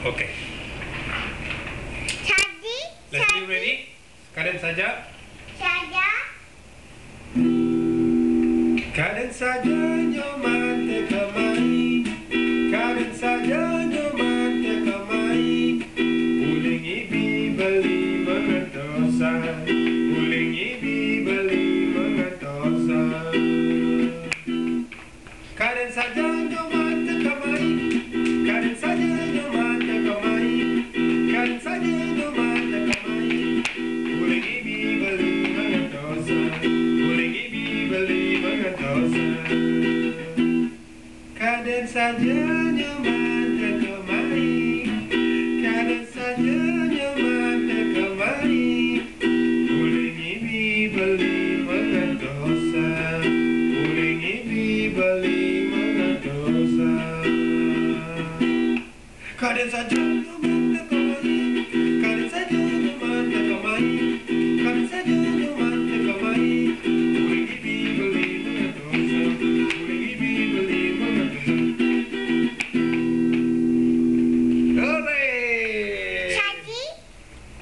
Okay. Let's be ready. Kangen saja. Kangen saja Nyoman teka mai. Kangen saja Nyoman teka mai. Uling ibi beli mengantosang. Uling ibi beli mengantosang. Kangen saja Nyoman teka mai. Kangen saja Nyoman teka mai. Kangen saja Nyoman teka mai. Uling ibi beli mengantosang. Uling ibi beli mengantosang. Kangen saja Nyoman teka mai. Kangen saja Nyoman teka mai. Uling ibi beli mengantosang. Uling ibi beli mengantosang. Kangen saja Nyoman